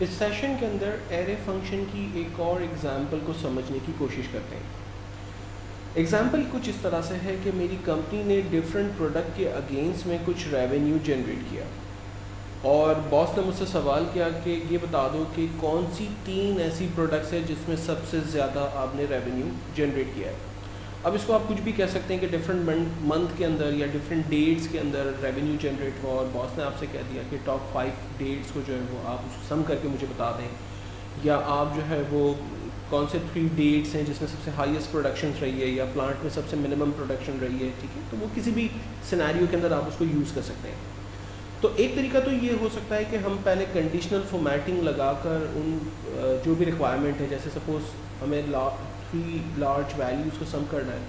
इस सेशन के अंदर एरे फंक्शन की एक और एग्जांपल को समझने की कोशिश करते हैं। एग्जांपल कुछ इस तरह से है कि मेरी कंपनी ने डिफरेंट प्रोडक्ट के अगेंस्ट में कुछ रेवेन्यू जनरेट किया और बॉस ने मुझसे सवाल किया कि ये बता दो कि कौन सी 3 ऐसी प्रोडक्ट्स है जिसमें सबसे ज़्यादा आपने रेवेन्यू जनरेट किया है। अब इसको आप कुछ भी कह सकते हैं कि डिफरेंट मंथ के अंदर या डिफरेंट डेट्स के अंदर रेवेन्यू जनरेट हुआ और बॉस ने आपसे कह दिया कि टॉप 5 डेट्स को जो है वो आप उसको सम करके मुझे बता दें, या आप जो है वो कौन से 3 डेट्स हैं जिसमें सबसे हाईएस्ट प्रोडक्शन रही है या प्लांट में सबसे मिनिमम प्रोडक्शन रही है, ठीक है। तो वो किसी भी सिनेरियो के अंदर आप उसको यूज़ कर सकते हैं। तो एक तरीका तो ये हो सकता है कि हम पहले कंडीशनल फॉर्मेटिंग लगाकर उन जो भी रिक्वायरमेंट है, जैसे सपोज हमें 3 लार्ज वैल्यूज़ को सम करना है,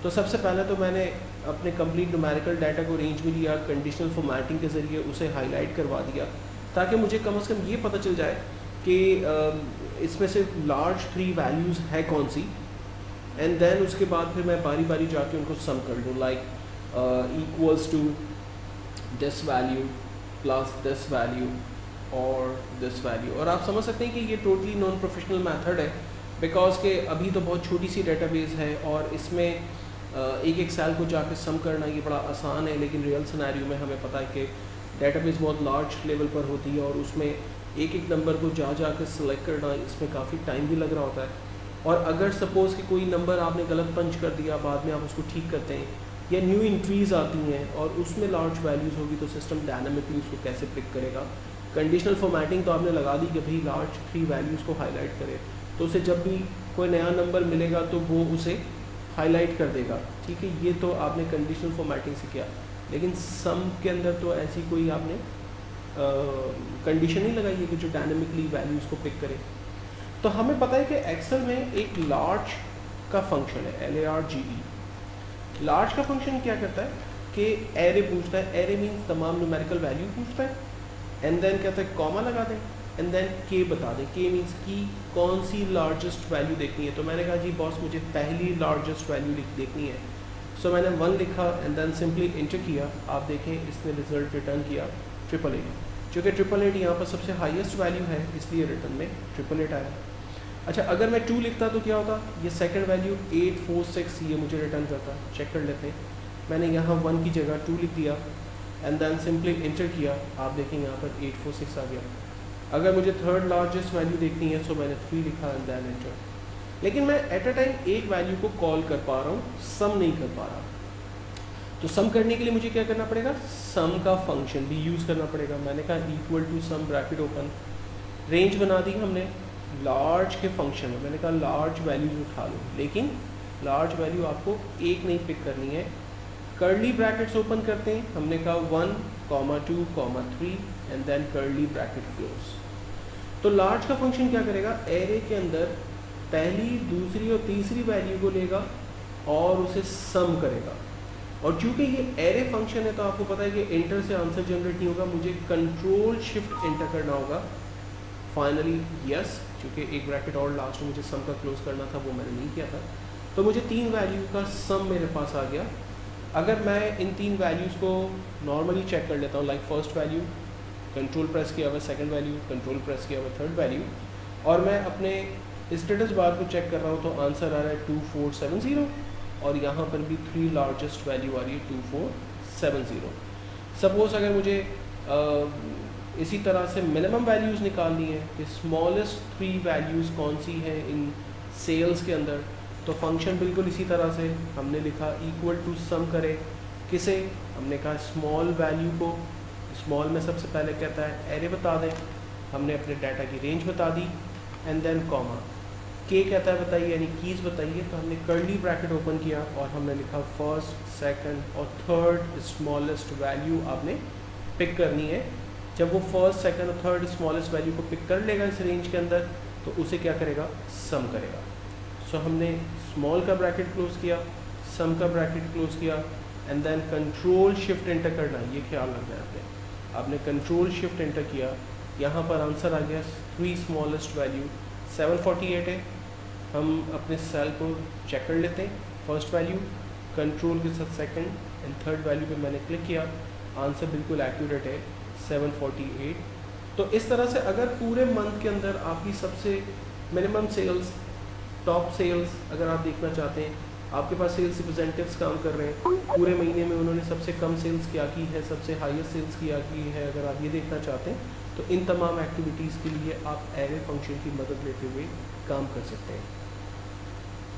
तो सबसे पहले तो मैंने अपने कंप्लीट न्यूमेरिकल डाटा को रेंज में लिया, कंडीशनल फॉर्मेटिंग के ज़रिए उसे हाईलाइट करवा दिया ताकि मुझे कम से कम ये पता चल जाए कि इसमें से लार्ज 3 वैल्यूज़ है कौन सी, एंड देन उसके बाद फिर मैं बारी बारी जाके उनको सम कर दूँ, like equals to this value plus this value और दिस वैल्यू। और आप समझ सकते हैं कि ये टोटली नॉन प्रोफेशनल मेथड है, बिकॉज के अभी तो बहुत छोटी सी डेटाबेस है और इसमें एक एक सेल को जाकर सम करना ये बड़ा आसान है, लेकिन रियल सिनेरियो में हमें पता है कि डेटाबेस बहुत लार्ज लेवल पर होती है और उसमें एक एक नंबर को जा सेलेक्ट करना इसमें काफ़ी टाइम भी लग रहा होता है। और अगर सपोज़ कि कोई नंबर आपने गलत पंच कर दिया, बाद में आप उसको ठीक करते हैं या न्यू इंट्रीज़ आती हैं और उसमें लार्ज वैल्यूज़ होगी, तो सिस्टम डायनामिकली उसको कैसे पिक करेगा। कंडीशनल फॉर्मेटिंग तो आपने लगा दी कि भाई लार्ज 3 वैल्यूज़ को हाईलाइट करे, तो उसे जब भी कोई नया नंबर मिलेगा तो वो उसे हाईलाइट कर देगा, ठीक है। ये तो आपने कंडीशनल फॉर्मेटिंग से किया, लेकिन सम के अंदर तो ऐसी कोई आपने कंडीशन नहीं लगाई है कि जो डायनामिकली वैल्यूज़ को पिक करे। तो हमें पता है कि एक्सेल में एक लार्ज का फंक्शन है, LARGE। लार्ज का फंक्शन क्या करता है कि एरे पूछता है, एरे मीन्स तमाम न्यूमेरिकल वैल्यू पूछता है, एंड देन कहता है कॉमा लगा दें, एंड देन के बता दें, के मीन्स की कौन सी लार्जेस्ट वैल्यू देखनी है। तो मैंने कहा जी बॉस मुझे पहली लार्जेस्ट वैल्यू देखनी है, सो मैंने 1 लिखा एंड देन सिंपली इंटर किया। आप देखें इसने रिजल्ट रिटर्न किया 888, चूँकि 888 यहाँ पर सबसे हाईएस्ट वैल्यू है इसलिए रिटर्न में 888 आया। अच्छा, अगर मैं 2 लिखता तो क्या होता, ये सेकंड वैल्यू 846 ये मुझे रिटर्न करता। चेक कर लेते हैं, मैंने यहाँ 1 की जगह 2 लिख दिया एंड देन सिंपली इंटर किया। आप देखें यहाँ पर 846 आ गया। अगर मुझे थर्ड लार्जेस्ट वैल्यू देखनी है सो मैंने 3 लिखा एंड देन इंटर। लेकिन मैं एट अ टाइम एक वैल्यू को कॉल कर पा रहा हूँ, सम नहीं कर पा रहा। तो सम करने के लिए मुझे क्या करना पड़ेगा, सम का फंक्शन भी यूज़ करना पड़ेगा। मैंने कहा equal to sum bracket open, range बना दी हमने लार्ज के फंक्शन में। मैंने कहा लार्ज वैल्यूज उठा लो, लेकिन लार्ज वैल्यू आपको एक नहीं पिक करनी है। कर्ली ब्रैकेट्स ओपन करते हैं, हमने कहा 1, 2, 3 and then curly bracket close. तो लार्ज का फंक्शन क्या करेगा, एरे के अंदर पहली, दूसरी और तीसरी वैल्यू को लेगा और उसे सम करेगा। और चूंकि ये एरे फंक्शन है तो आपको पता है कि इंटर से आंसर जनरेट नहीं होगा, मुझे कंट्रोल शिफ्ट इंटर करना होगा। फाइनली यस, क्योंकि एक ब्रैकेट और लास्ट में मुझे सम का क्लोज करना था, वो मैंने नहीं किया था, तो मुझे 3 वैल्यू का सम मेरे पास आ गया। अगर मैं इन 3 वैल्यूज़ को नॉर्मली चेक कर लेता हूँ, like first value control press किया हुआ, सेकंड वैल्यू कंट्रोल प्रेस किया हुआ, थर्ड वैल्यू, और मैं अपने स्टेटस बार को चेक कर रहा हूँ तो आंसर आ रहा है 2470 और यहाँ पर भी 3 लार्जेस्ट वैल्यू आ रही है 2470। सपोज़ अगर मुझे इसी तरह से मिनिमम वैल्यूज़ निकालनी है कि स्मॉलेस्ट 3 वैल्यूज़ कौन सी हैं इन सेल्स के अंदर, तो फंक्शन बिल्कुल इसी तरह से हमने लिखा इक्वल टू सम करे किसे, हमने कहा स्मॉल वैल्यू को, स्मॉल में सबसे पहले कहता है एरे बता दें, हमने अपने डाटा की रेंज बता दी एंड देन कॉमा, के कहता है बताइए यानी कीज़ बताइए, तो हमने कर्ली ब्रैकेट ओपन किया और हमने लिखा फर्स्ट, सेकंड और थर्ड स्मॉलेस्ट वैल्यू आपने पिक करनी है। जब वो फर्स्ट, सेकंड और थर्ड स्मॉलेस्ट वैल्यू को पिक कर लेगा इस रेंज के अंदर तो उसे क्या करेगा, सम करेगा। सो हमने स्मॉल का ब्रैकेट क्लोज किया, सम का ब्रैकेट क्लोज किया and then control shift enter करना, ये ख्याल रखना है आपने कंट्रोल शिफ्ट एंटर किया, यहाँ पर आंसर आ गया 3 स्मॉलेस्ट वैल्यू 748 है। हम अपने सेल को चेक कर लेते हैं, फर्स्ट वैल्यू कंट्रोल के साथ सेकंड एंड थर्ड वैल्यू पे मैंने क्लिक किया, आंसर बिल्कुल एक्यूरेट है 748। तो इस तरह से अगर पूरे मंथ के अंदर आपकी सबसे मिनिमम सेल्स, टॉप सेल्स अगर आप देखना चाहते हैं, आपके पास सेल्स रिप्रेजेंटेटिव्स काम कर रहे हैं, पूरे महीने में उन्होंने सबसे कम सेल्स क्या की है, सबसे हाईएस्ट सेल्स क्या की है, अगर आप ये देखना चाहते हैं तो इन तमाम एक्टिविटीज़ के लिए आप एरे फंक्शन की मदद लेते हुए काम कर सकते हैं।